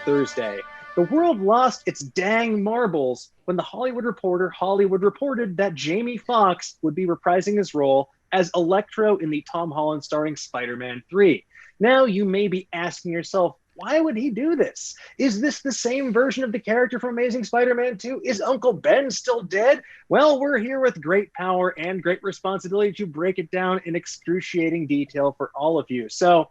Thursday. The world lost its dang marbles when The Hollywood Reporter reported that Jamie Foxx would be reprising his role as Electro in the Tom Holland starring Spider-Man 3. Now you may be asking yourself, why would he do this? Is this the same version of the character from Amazing Spider-Man 2? Is Uncle Ben still dead? Well, we're here with great power and great responsibility to break it down in excruciating detail for all of you. So,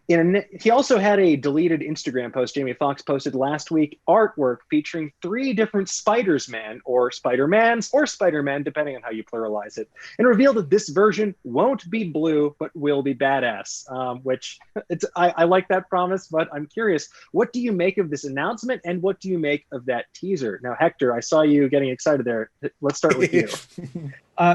he also had a deleted Instagram post, Jamie Foxx posted last week, artwork featuring 3 different Spiders-Man, or Spider-Mans, or Spider-Man, depending on how you pluralize it, and revealed that this version won't be blue, but will be badass, which I like that promise, but I'm curious, what do you make of this announcement, and what do you make of that teaser? Now, Hector, I saw you getting excited there. Let's start with you.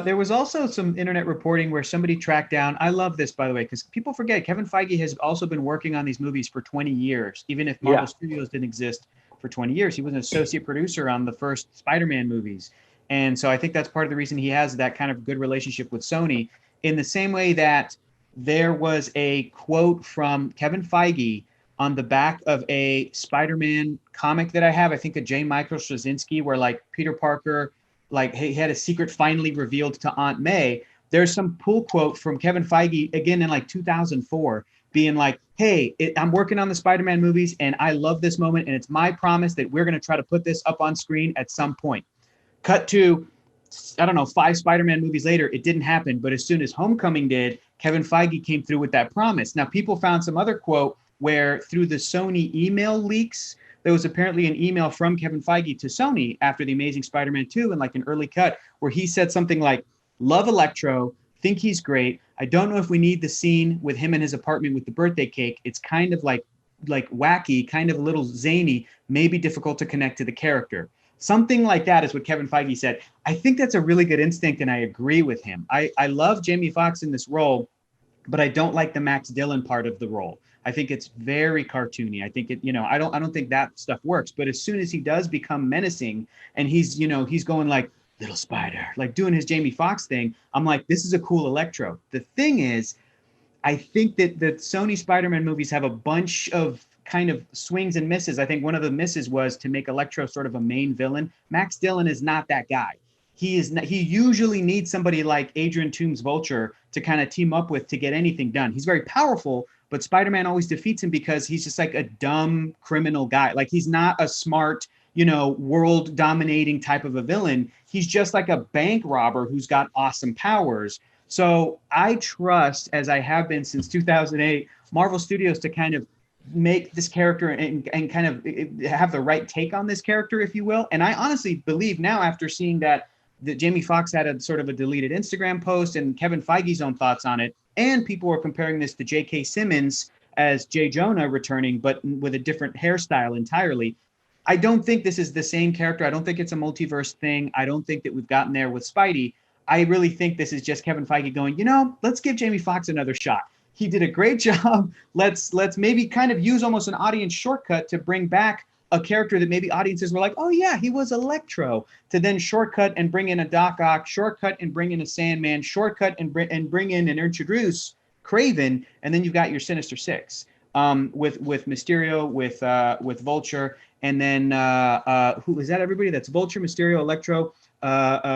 There was also some internet reporting where somebody tracked down, I love this, by the way, because people forget, Kevin Feige has also been working on these movies for 20 years, even if Marvel Studios didn't exist for 20 years. He was an associate producer on the first Spider-Man movies. And so I think that's part of the reason he has that kind of good relationship with Sony, in the same way that there was a quote from Kevin Feige on the back of a Spider-Man comic that I have, I think a J. Michael Straczynski, where like Peter Parker, like he had a secret finally revealed to Aunt May. There's some pull quote from Kevin Feige, again in like 2004, being like, hey, I'm working on the Spider-Man movies and I love this moment. And it's my promise that we're going to try to put this up on screen at some point. Cut to, I don't know, 5 Spider-Man movies later, it didn't happen. But as soon as Homecoming did, Kevin Feige came through with that promise. Now, people found some other quote where through the Sony email leaks, there was apparently an email from Kevin Feige to Sony after The Amazing Spider-Man 2 and like an early cut where he said something like, love Electro, think he's great. I don't know if we need the scene with him in his apartment with the birthday cake. It's kind of like wacky, kind of a little zany, maybe difficult to connect to the character. Something like that is what Kevin Feige said. I think that's a really good instinct and I agree with him. I love Jamie Foxx in this role, but I don't like the Max Dillon part of the role. I think it's very cartoony. I think it, I don't think that stuff works. But as soon as he does become menacing and he's going like little spider, like doing his Jamie Foxx thing, I'm like, this is a cool Electro. The thing is, I think that the Sony Spider-Man movies have a bunch of kind of swings and misses. I think one of the misses was to make Electro sort of a main villain. Max Dillon is not that guy. He usually needs somebody like Adrian Toomes Vulture to kind of team up with to get anything done. He's very powerful, but Spider-Man always defeats him because he's just like a dumb criminal guy. Like he's not a smart, world dominating type of a villain. He's just like a bank robber who's got awesome powers. So I trust, as I have been since 2008, Marvel Studios to kind of make this character and kind of have the right take on this character, if you will. And I honestly believe now, after seeing that Jamie Foxx had a sort of a deleted Instagram post and Kevin Feige's own thoughts on it, and people were comparing this to J.K. Simmons as J. Jonah returning, but with a different hairstyle entirely. I don't think this is the same character. I don't think it's a multiverse thing. I don't think that we've gotten there with Spidey. I really think this is just Kevin Feige going, let's give Jamie Foxx another shot. He did a great job. Let's maybe kind of use almost an audience shortcut to bring back a character that maybe audiences were like, oh yeah, he was Electro, to then shortcut and bring in a Doc Ock, shortcut and bring in a Sandman, shortcut and bring in and introduce Kraven, and then you've got your Sinister Six with Mysterio, with Vulture, and then who is that? Everybody that's Vulture, Mysterio, Electro,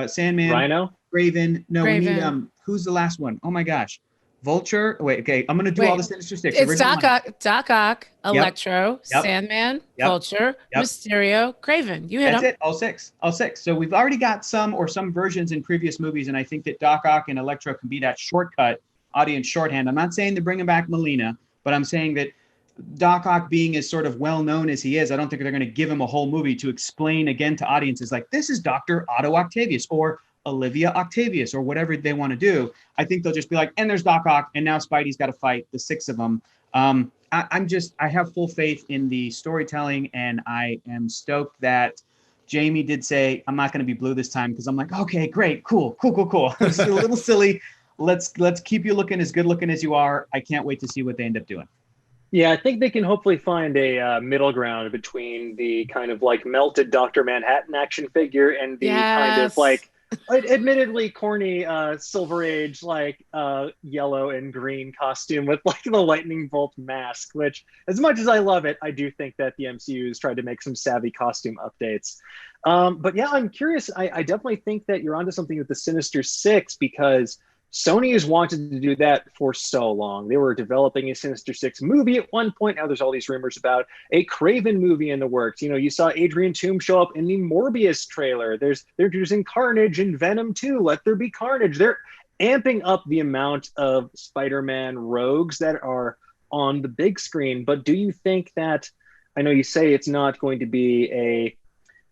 Sandman, Rhino, Kraven. No, Kraven. We need who's the last one? Oh my gosh. Vulture. Wait, okay. I'm gonna do all the Sinister Six. It's Doc Ock, Electro, Yep. Sandman, Yep. Vulture, Yep. Mysterio, Kraven. You hit That's them. it. All six. So we've already got some versions in previous movies, and I think that Doc Ock and Electro can be that shortcut audience shorthand. I'm not saying they're bringing back Melina, but I'm saying that Doc Ock being as sort of well known as he is, I don't think they're going to give him a whole movie to explain again to audiences like, this is Dr. Otto Octavius or Olivia Octavius or whatever they want to do. I think they'll just be like, and there's Doc Ock, and now Spidey's got to fight the 6 of them. I have full faith in the storytelling, and I am stoked that Jamie did say, I'm not going to be blue this time, because I'm like, okay, great, cool. It's a little silly. Let's keep you looking as good looking as you are. I can't wait to see what they end up doing. Yeah, I think they can hopefully find a middle ground between the kind of like melted Dr. Manhattan action figure and the kind of like admittedly corny Silver Age yellow and green costume with like the lightning bolt mask, which as much as I love it, I do think that the MCU has tried to make some savvy costume updates. But yeah, I'm curious. I definitely think that you're onto something with the Sinister Six, because Sony has wanted to do that for so long. They were developing a Sinister Six movie at one point. Now there's all these rumors about a Craven movie in the works. You know, you saw Adrian Toomes show up in the Morbius trailer. They're introducing Carnage in Venom 2. Let there be Carnage. They're amping up the amount of Spider-Man rogues that are on the big screen. But do you think that, I know you say it's not going to be a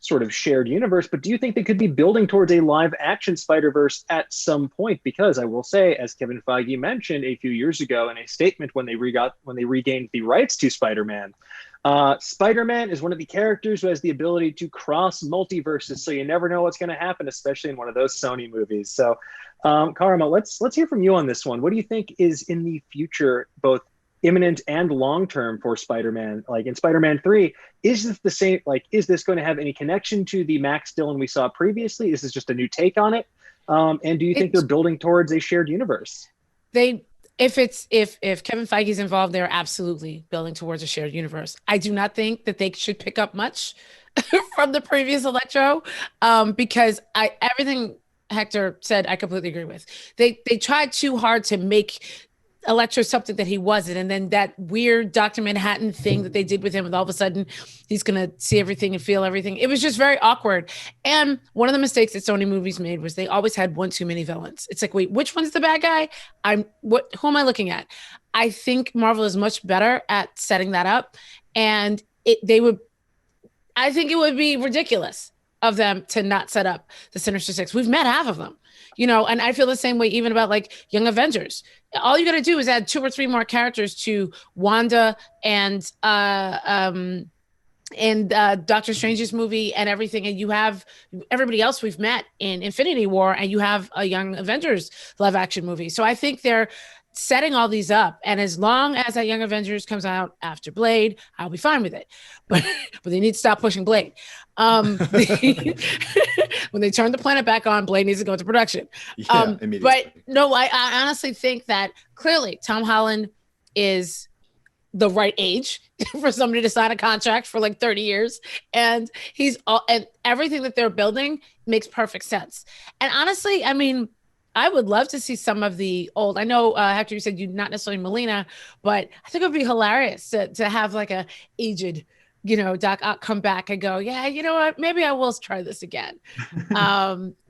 sort of shared universe, but do you think they could be building towards a live action Spider-Verse at some point? Because I will say, as Kevin Feige mentioned a few years ago in a statement when they regained the rights to Spider-Man, Spider-Man is one of the characters who has the ability to cross multiverses, so you never know what's going to happen, especially in one of those Sony movies. So Karama, let's hear from you on this one. What do you think is in the future, both imminent and long-term, for Spider-Man? Like in Spider-Man 3, is this the same? Like, is this going to have any connection to the Max Dillon we saw previously? Is this just a new take on it? And do you think they're building towards a shared universe? If Kevin Feige's involved, they're absolutely building towards a shared universe. I do not think that they should pick up much from the previous Electro, because everything Hector said, I completely agree with. They tried too hard to make Electro something that he wasn't, and then that weird Dr. Manhattan thing that they did with him, and all of a sudden he's gonna see everything and feel everything. It was just very awkward. And one of the mistakes that Sony movies made was they always had one too many villains. It's like, wait, which one's the bad guy? Who am I looking at? I think Marvel is much better at setting that up, and I think it would be ridiculous of them to not set up the Sinister Six. We've met half of them, you know, and I feel the same way even about like Young Avengers. All you got to do is add 2 or 3 more characters to Wanda and Doctor Strange's movie and everything, and you have everybody else we've met in Infinity War, and you have a Young Avengers live action movie. So I think they're setting all these up, and as long as that Young Avengers comes out after Blade, I'll be fine with it. But they need to stop pushing Blade. When they turn the planet back on, Blade needs to go into production. Immediately. But no, I honestly think that clearly Tom Holland is the right age for somebody to sign a contract for like 30 years. And and everything that they're building makes perfect sense. And honestly, I mean, I would love to see some of the old, I know Hector, you said you're not necessarily Melina, but I think it would be hilarious to have like a aged, you know, Doc Ock come back and go, yeah, you know what, maybe I will try this again.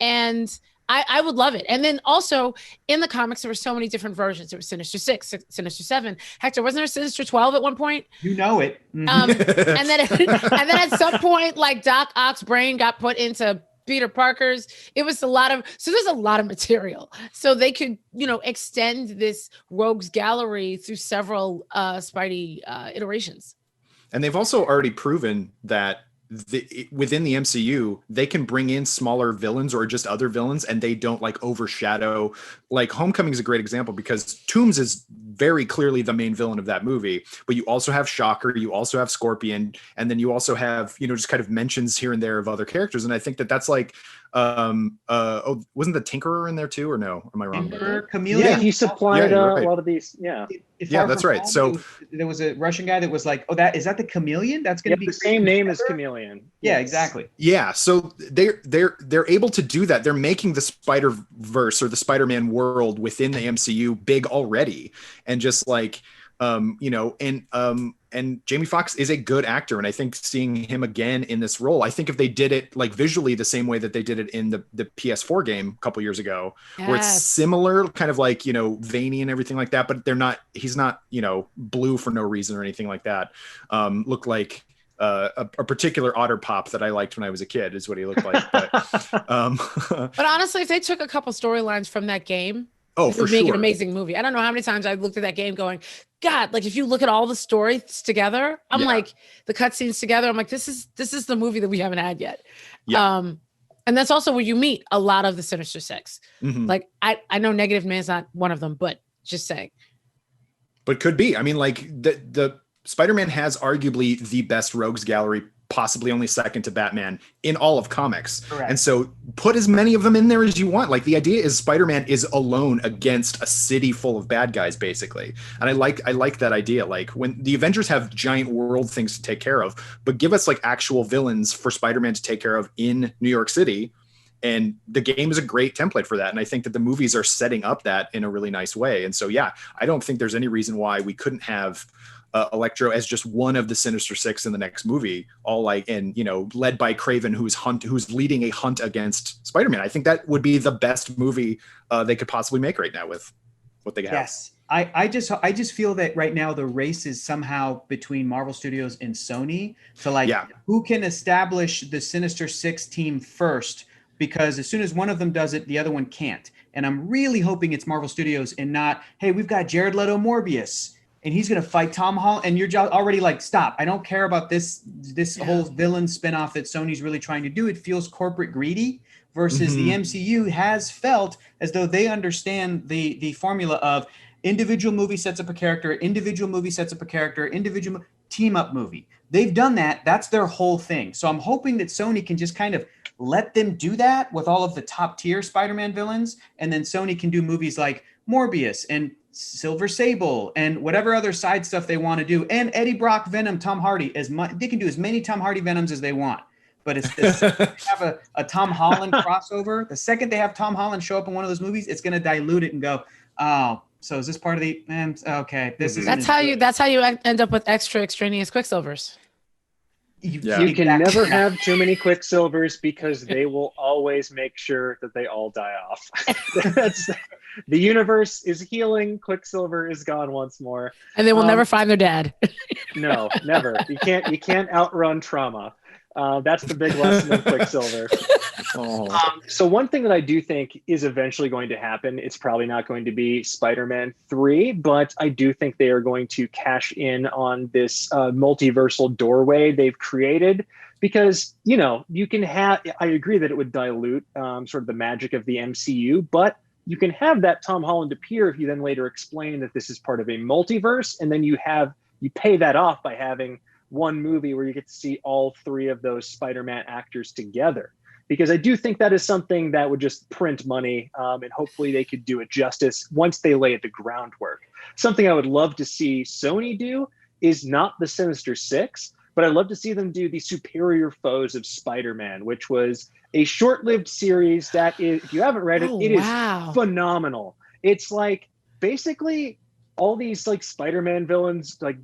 And I would love it. And then also in the comics, there were so many different versions. There was Sinister 6, Sinister 7. Hector, wasn't there Sinister 12 at one point? You know it. And then at some point, like Doc Ock's brain got put into Peter Parker's. It was there's a lot of material. So they could, you know, extend this rogues gallery through several Spidey iterations. And they've also already proven that within the MCU, they can bring in smaller villains or just other villains, and they don't like overshadow. Like Homecoming is a great example because Toomes is very clearly the main villain of that movie, but you also have Shocker, you also have Scorpion, and then you also have, you know, just kind of mentions here and there of other characters. And I think that's like, wasn't the Tinkerer in there too, or no? Am I wrong? Tinkerer, Chameleon. Yeah, he supplied a lot of these. Yeah. Yeah, that's right. So there was a Russian guy that was like, "Oh, is that the Chameleon? That's going to be the same name as Chameleon." Yeah, exactly. Yeah, so they're able to do that. They're making the Spider-Verse or the Spider-Man world within the MCU big already, and just like you know, and Jamie Foxx is a good actor, and I think seeing him again in this role, I think if they did it like visually the same way that they did it in the PS4 game a couple years ago, where it's similar, kind of like, you know, veiny and everything like that, but he's not, you know, blue for no reason or anything like that. Looked like a particular Otter Pop that I liked when I was a kid is what he looked like. But honestly, if they took a couple storylines from that game, it would make an amazing movie. I don't know how many times I looked at that game going, God, like if you look at all the stories together, I'm like the cutscenes together, I'm like, this is the movie that we haven't had yet. Yeah. And that's also where you meet a lot of the Sinister Six. Mm-hmm. Like I know Negative Man's not one of them, but just saying. But could be. I mean, like the Spider-Man has arguably the best rogues gallery possibly only second to Batman in all of comics. Correct. And so put as many of them in there as you want. Like the idea is Spider-Man is alone against a city full of bad guys, basically. And I like that idea. Like when the Avengers have giant world things to take care of, but give us like actual villains for Spider-Man to take care of in New York City. And the game is a great template for that. And I think that the movies are setting up that in a really nice way. And so, yeah, I don't think there's any reason why we couldn't have Electro as just one of the Sinister Six in the next movie, all like, and, you know, led by Kraven, who's leading a hunt against Spider-Man. I think that would be the best movie they could possibly make right now with what they have. Yes. I just feel that right now the race is somehow between Marvel Studios and Sony to who can establish the Sinister Six team first, because as soon as one of them does it, the other one can't. And I'm really hoping it's Marvel Studios and not, hey, we've got Jared Leto Morbius and he's going to fight Tom Holland. And you're already like, stop. I don't care about this whole villain spinoff that Sony's really trying to do. It feels corporate greedy versus the MCU has felt as though they understand the formula of individual movie sets up a character, individual movie sets up a character, individual team up movie. They've done that. That's their whole thing. So I'm hoping that Sony can just kind of let them do that with all of the top tier Spider-Man villains. And then Sony can do movies like Morbius and Silver Sable and whatever other side stuff they want to do. And Eddie Brock, Venom, Tom Hardy, they can do as many Tom Hardy Venoms as they want. But it's the second they have a Tom Holland crossover, the second they have Tom Holland show up in one of those movies, it's going to dilute it and go, oh, so is this part of the okay, this is that's how you end up with extra extraneous Quicksilvers. You can never have too many Quicksilvers because they will always make sure that they all die off. The universe is healing. Quicksilver is gone once more, and they will never find their dad. No, never. You can't outrun trauma. That's the big lesson of Quicksilver. So one thing that I do think is eventually going to happen, it's probably not going to be Spider-Man 3, but I do think they are going to cash in on this multiversal doorway they've created, because, you know, you can have, I agree that it would dilute sort of the magic of the MCU, but you can have that Tom Holland appear if you then later explain that this is part of a multiverse, and then you pay that off by having one movie where you get to see all three of those Spider-Man actors together. Because I do think that is something that would just print money, and hopefully they could do it justice once they lay the groundwork. Something I would love to see Sony do is not the Sinister Six, but I'd love to see them do the Superior Foes of Spider-Man, which was a short-lived series that is, if you haven't read it, it is phenomenal. It's like basically all these like Spider-Man villains like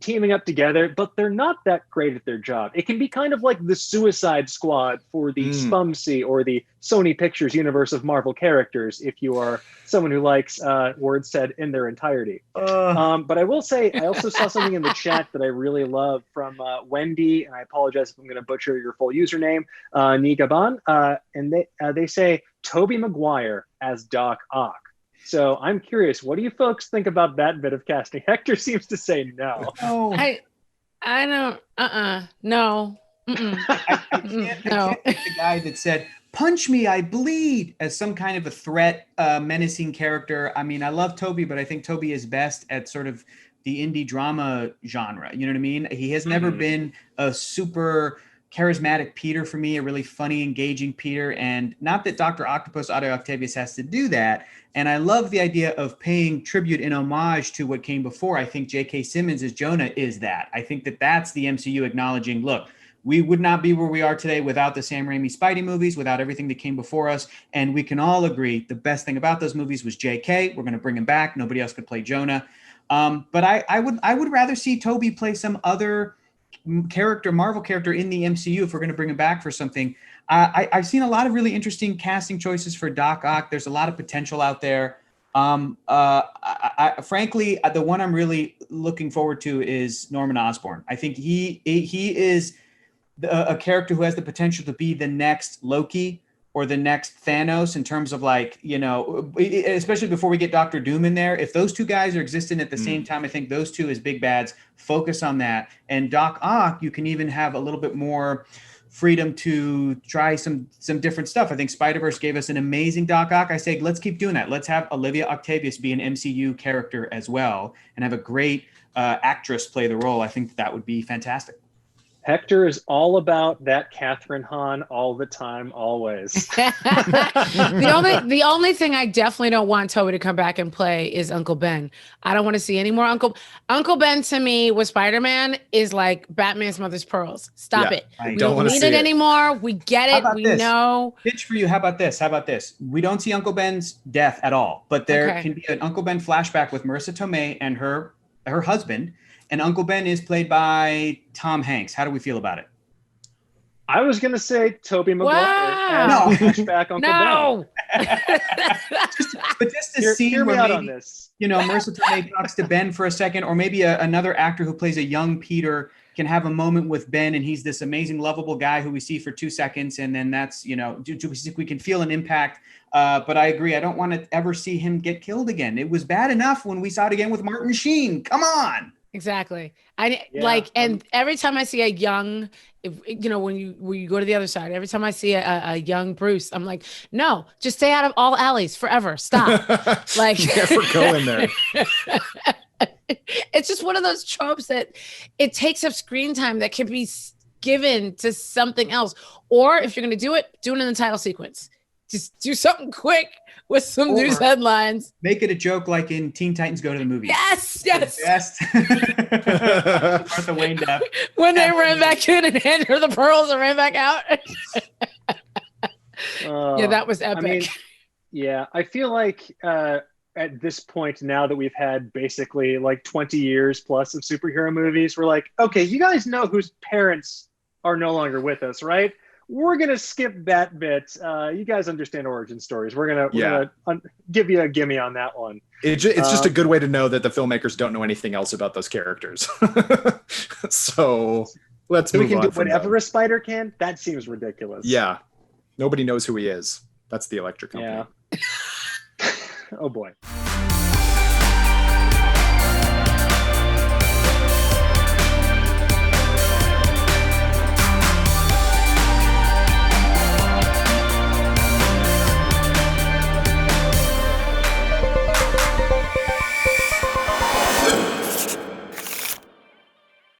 teaming up together, but they're not that great at their job. It can be kind of like the Suicide Squad for the SPUMC or the Sony Pictures universe of Marvel characters, if you are someone who likes words said in their entirety. But I will say, I also saw something in the chat that I really love from Wendy, and I apologize if I'm going to butcher your full username, Nigaban, and they say Tobey Maguire as Doc Ock. So I'm curious, what do you folks think about that bit of casting? Hector seems to say no. Oh. I don't, no. I can't think the guy that said, punch me, I bleed, as some kind of a threat, menacing character. I mean, I love Toby, but I think Toby is best at sort of the indie drama genre. You know what I mean? He has never been a super charismatic Peter for me, a really funny, engaging Peter. And not that Dr. Octopus Otto Octavius has to do that. And I love the idea of paying tribute and homage to what came before. I think J.K. Simmons as Jonah is that. I think that that's the MCU acknowledging, look, we would not be where we are today without the Sam Raimi Spidey movies, without everything that came before us. And we can all agree the best thing about those movies was J.K. We're going to bring him back. Nobody else could play Jonah. But I would rather see Toby play some other character, Marvel character in the MCU if we're going to bring him back for something. I've seen a lot of really interesting casting choices for Doc Ock. There's a lot of potential out there. Frankly, the one I'm really looking forward to is Norman Osborn. I think he is a character who has the potential to be the next Loki or the next Thanos in terms of, like, you know, especially before we get Doctor Doom in there. If those two guys are existing at the same time, I think those two as big bads focus on that. And Doc Ock, you can even have a little bit more freedom to try some different stuff. I think Spider-Verse gave us an amazing Doc Ock. I say, let's keep doing that. Let's have Olivia Octavius be an MCU character as well and have a great actress play the role. I think that would be fantastic. Hector is all about that Catherine Hahn all the time, always. The only thing I definitely don't want Toby to come back and play is Uncle Ben. I don't want to see any more Uncle Ben. To me, with Spider-Man is like Batman's mother's pearls. Stop it. I We don't need it anymore. We get it. We know. Pitch for you. How about this? We don't see Uncle Ben's death at all, but there can be an Uncle Ben flashback with Marissa Tomei and her husband. And Uncle Ben is played by Tom Hanks. How do we feel about it? I was going to say Tobey Maguire. Wow. Flashback Uncle Ben. But just to see hear me where out maybe, on this. Marissa Tomei talks to Ben for a second, or maybe another actor who plays a young Peter can have a moment with Ben, and he's this amazing, lovable guy who we see for 2 seconds, and then that's, we can feel an impact. But I agree. I don't want to ever see him get killed again. It was bad enough when we saw it again with Martin Sheen. Come on. Exactly. And every time I see a young, when you go to the other side, every time I see a young Bruce, I'm like, no, just stay out of all alleys forever. Stop. Like, never go in there. It's just one of those tropes that it takes up screen time that can be given to something else. Or if you're going to do it in the title sequence. Just do something quick with some news headlines. Make it a joke like in Teen Titans Go to the Movies. Yes. Martha Wayne Duff. When they ran back in and handed her the pearls and ran back out. Yeah, that was epic. I feel like at this point, now that we've had basically like 20 years plus of superhero movies, we're like, okay, you guys know whose parents are no longer with us, right? We're going to skip that bit. You guys understand origin stories. We're going to give you a gimme on that one. It's just a good way to know that the filmmakers don't know anything else about those characters. So let's move on. We can do whatever a spider can? That seems ridiculous. Yeah. Nobody knows who he is. That's the electric company. Yeah. Oh, boy.